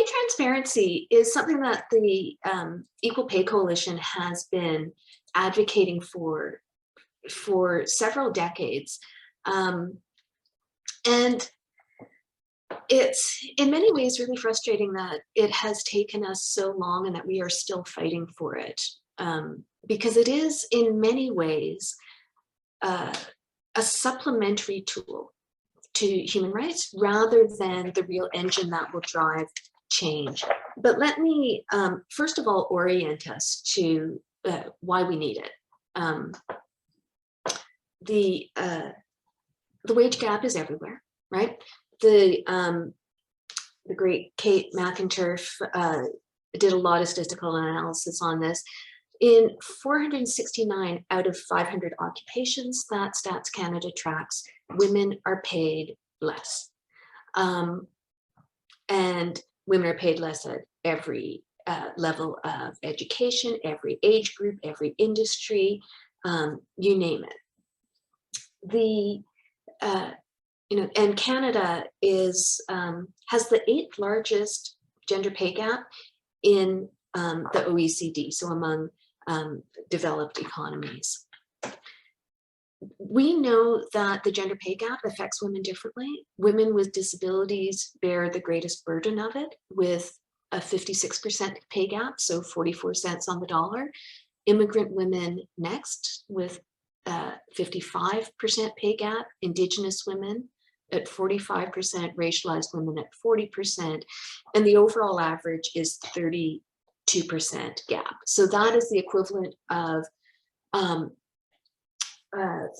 pay transparency is something that the Equal Pay Coalition has been advocating for several decades. And it's in many ways really frustrating that it has taken us so long and that we are still fighting for it, because it is in many ways a supplementary tool to human rights rather than the real engine that will drive change. But let me first of all orient us to why we need it. The wage gap is everywhere, right? The great Kate McInturf did a lot of statistical analysis on this. In 469 out of 500 occupations that Stats Canada tracks, women are paid less. And women are paid less at every level of education, every age group, every industry, you name it. And Canada is has the 8th largest gender pay gap in the OECD, so among developed economies. We know that the gender pay gap affects women differently. Women with disabilities bear the greatest burden of it, with a 56% pay gap, so 44 cents on the dollar. Immigrant women next, with 55% pay gap. Indigenous women at 45%, racialized women at 40%, and the overall average is 32% gap. So that is the equivalent of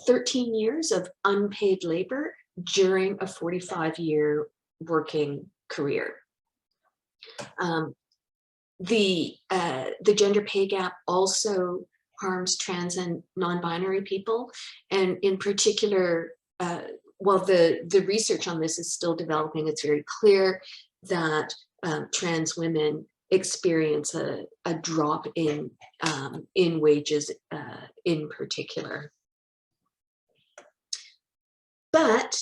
13 years of unpaid labor during a 45-year working career. The gender pay gap also harms trans and non-binary people, and in particular, while the research on this is still developing, it's very clear that trans women experience a drop in wages in particular. But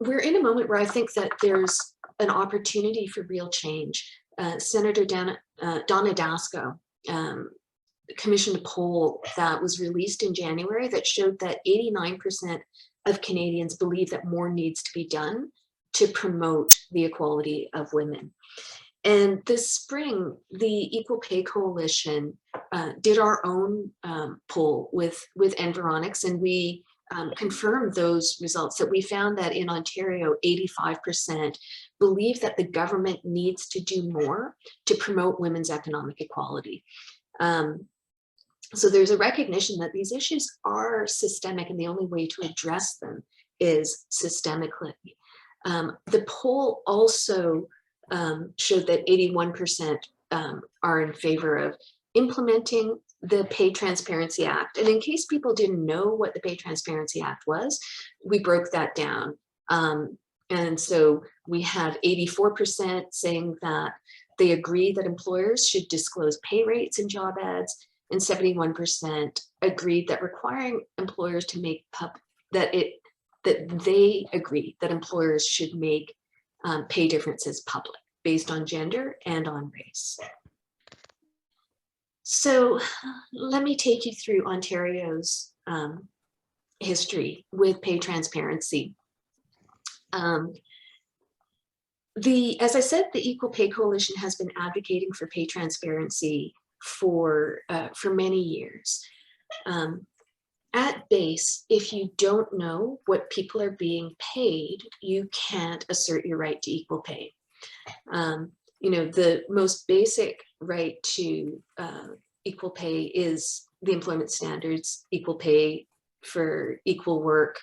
we're in a moment where I think that there's an opportunity for real change. Senator Donna Dasko commissioned a poll that was released in January that showed that 89% of Canadians believe that more needs to be done to promote the equality of women. And this spring, the Equal Pay Coalition did our own poll with Environics, and we confirmed those results, that we found that in Ontario, 85% believe that the government needs to do more to promote women's economic equality. So there's a recognition that these issues are systemic, and the only way to address them is systemically. The poll also showed that 81% are in favor of implementing the Pay Transparency Act. And in case people didn't know what the Pay Transparency Act was, we broke that down. And so we have 84% saying that they agree that employers should disclose pay rates in job ads, and 71% agreed that requiring employers to make that they agree that employers should make pay differences public based on gender and on race. So let me take you through Ontario's history with pay transparency. As I said, the Equal Pay Coalition has been advocating for pay transparency for many years. At base, if you don't know what people are being paid, you can't assert your right to equal pay. The most basic right to equal pay is the employment standards, equal pay for equal work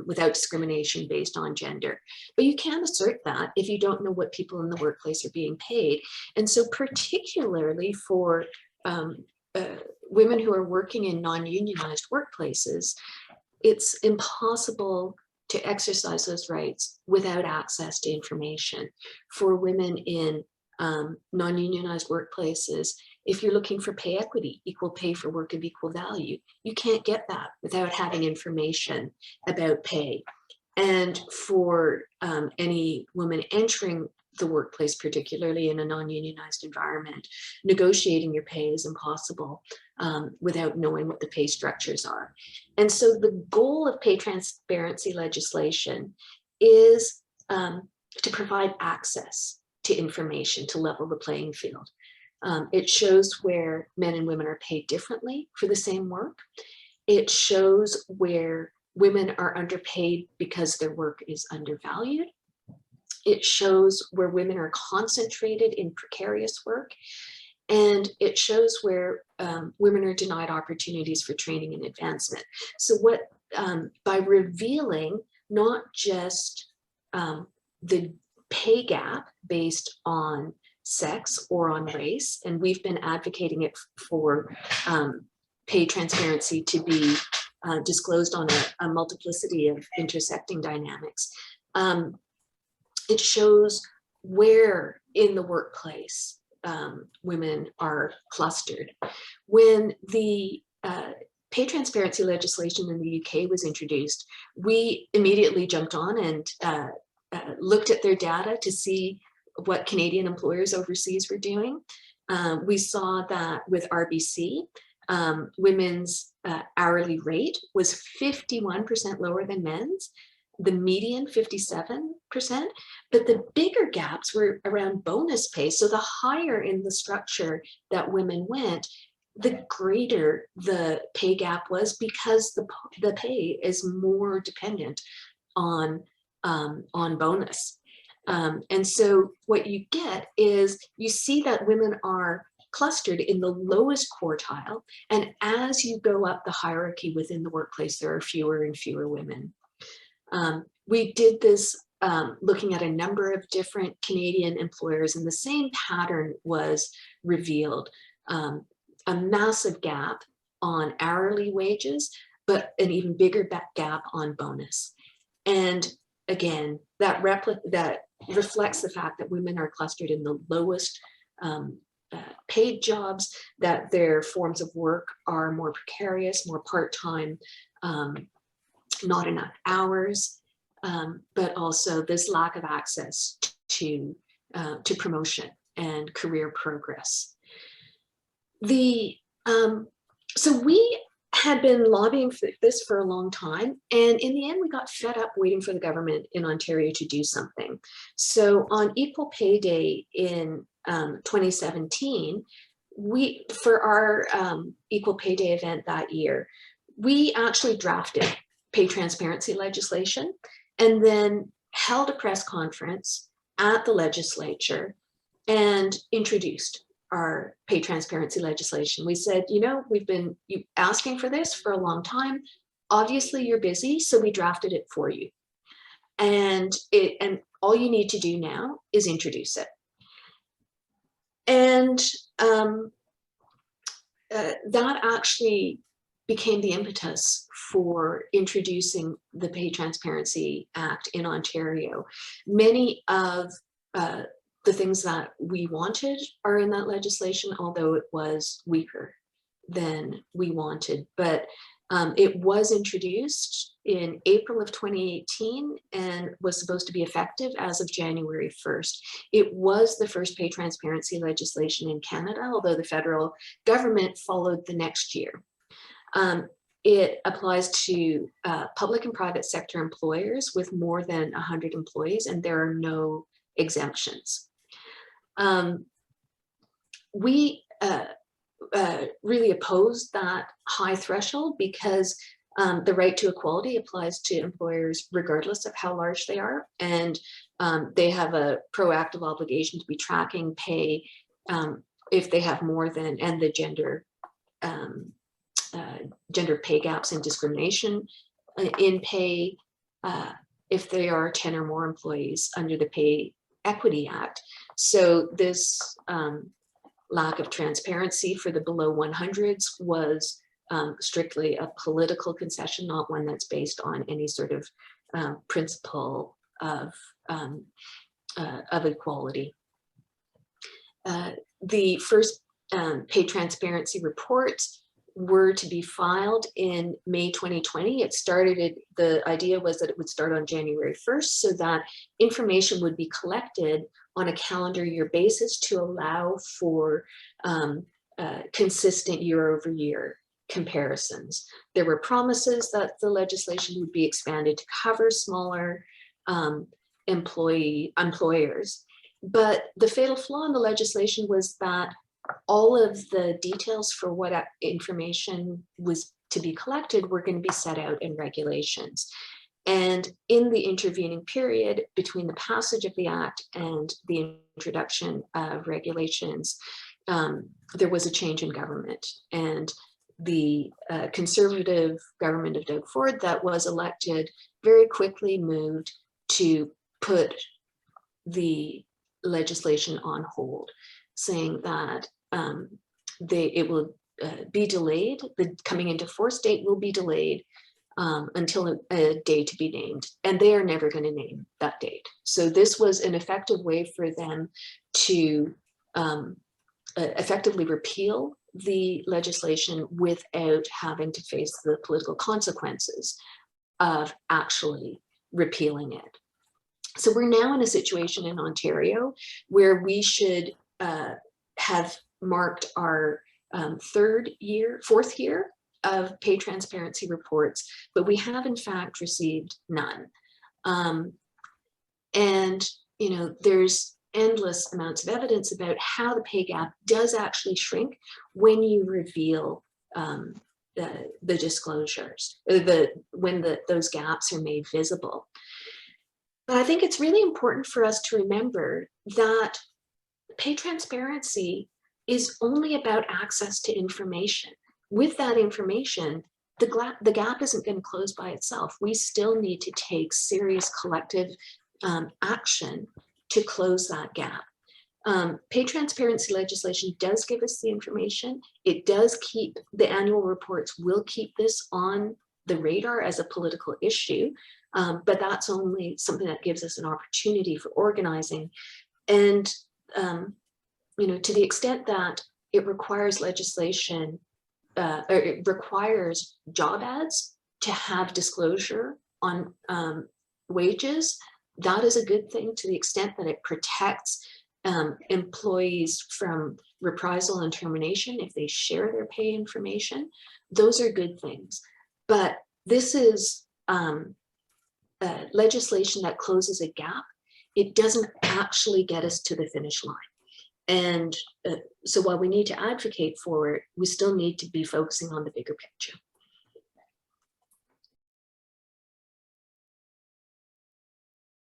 without discrimination based on gender. But you can't assert that if you don't know what people in the workplace are being paid. And so particularly for women who are working in non-unionized workplaces, it's impossible to exercise those rights without access to information. For women in non-unionized workplaces, if you're looking for pay equity, equal pay for work of equal value, you can't get that without having information about pay. And for any woman entering the workplace, particularly in a non-unionized environment. Negotiating your pay is impossible without knowing what the pay structures are. And so the goal of pay transparency legislation is to provide access to information to level the playing field. It shows where men and women are paid differently for the same work. It shows where women are underpaid because their work is undervalued. It shows where women are concentrated in precarious work. And it shows where women are denied opportunities for training and advancement. So by revealing not just the pay gap based on sex or on race, and we've been advocating it for pay transparency to be disclosed on a multiplicity of intersecting dynamics. It shows where in the workplace women are clustered. When the pay transparency legislation in the UK was introduced, we immediately jumped on and looked at their data to see what Canadian employers overseas were doing. We saw that with RBC, women's hourly rate was 51% lower than men's, the median 57%, but the bigger gaps were around bonus pay. So the higher in the structure that women went, the greater the pay gap was, because the pay is more dependent on bonus. And so what you get is you see that women are clustered in the lowest quartile. And as you go up the hierarchy within the workplace, there are fewer and fewer women. We did this looking at a number of different Canadian employers, and the same pattern was revealed. A massive gap on hourly wages, but an even bigger gap on bonus. And again, that reflects the fact that women are clustered in the lowest paid jobs, that their forms of work are more precarious, more part-time, not enough hours, but also this lack of access to promotion and career progress. So we had been lobbying for this for a long time, and in the end we got fed up waiting for the government in Ontario to do something. So on Equal Pay Day in 2017, for our Equal Pay Day event that year, we actually drafted pay transparency legislation and then held a press conference at the legislature and introduced our pay transparency legislation. We said, you know, we've been asking for this for a long time. Obviously you're busy, so we drafted it for you. And all you need to do now is introduce it. And that actually became the impetus for introducing the Pay Transparency Act in Ontario. Many of the things that we wanted are in that legislation, although it was weaker than we wanted. But it was introduced in April of 2018 and was supposed to be effective as of January 1st. It was the first pay transparency legislation in Canada, although the federal government followed the next year. It applies to public and private sector employers with more than 100 employees, and there are no exemptions. We really oppose that high threshold because the right to equality applies to employers regardless of how large they are, and they have a proactive obligation to be tracking pay if they have more than, and the gender pay gaps and discrimination in pay if they are 10 or more employees under the Pay Equity Act. So this lack of transparency for the below 100s was strictly a political concession, not one that's based on any sort of principle of equality. The first pay transparency reports were to be filed in May 2020. The idea was that it would start on January 1st so that information would be collected on a calendar year basis to allow for consistent year-over-year comparisons. There were promises that the legislation would be expanded to cover smaller employers. But the fatal flaw in the legislation was that all of the details for what information was to be collected were going to be set out in regulations. And in the intervening period between the passage of the Act and the introduction of regulations, there was a change in government. And the conservative government of Doug Ford that was elected very quickly moved to put the legislation on hold, saying that it will be delayed, the coming into force date will be delayed until a date to be named, and they are never going to name that date. So this was an effective way for them to effectively repeal the legislation without having to face the political consequences of actually repealing it. So we're now in a situation in Ontario where we should have marked our fourth year of pay transparency reports, but we have in fact received none. And there's endless amounts of evidence about how the pay gap does actually shrink when you reveal the disclosures, when those gaps are made visible. But I think it's really important for us to remember that pay transparency is only about access to information. With that information, the gap isn't going to close by itself. We still need to take serious collective action to close that gap. Pay transparency legislation does give us the information. It does keep, the annual reports will keep this on the radar as a political issue, but that's only something that gives us an opportunity for organizing. And to the extent that it requires legislation, or it requires job ads to have disclosure on wages, that is a good thing to the extent that it protects employees from reprisal and termination if they share their pay information. Those are good things. But this is legislation that closes a gap. It doesn't actually get us to the finish line. And so while we need to advocate for it, we still need to be focusing on the bigger picture.